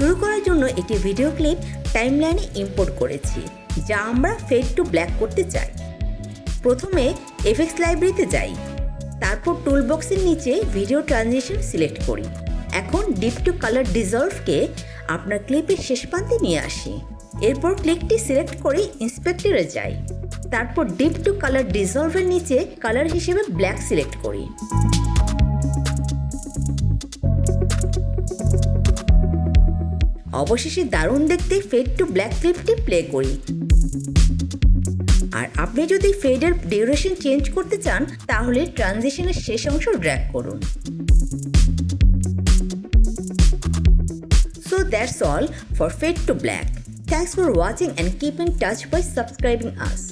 শুরু করার জন্য একটি ভিডিও ক্লিপ টাইমলাইনে ইম্পোর্ট করেছি যা আমরা ফেড টু ব্ল্যাক করতে চাই। প্রথমে এফএক্স লাইব্রেরিতে যাই, তারপর টুলবক্সের নিচে ভিডিও ট্রানজিশন সিলেক্ট করি। এখন ডিপ টু কালার ডিসলভকে আপনার ক্লিপের শেষ প্রান্তে নিয়ে আসি। এরপর ক্লিকটি সিলেক্ট করে ইন্সপেক্টরে যাই, তারপর ডিপ টু কালার ডিসলভের নিচে কালার হিসেবে ব্ল্যাক সিলেক্ট করি। অবশেষে দারুণ দেখতে ফেড টু ব্ল্যাক ক্লিপটি প্লে করি। আর আপনি যদি ফেডের ডিউরেশন চেঞ্জ করতে চান তাহলে ট্রানজিশনের শেষ অংশ ড্র্যাগ করুন। So that's all for Fade to Black. Thanks for watching and keep in touch by subscribing us.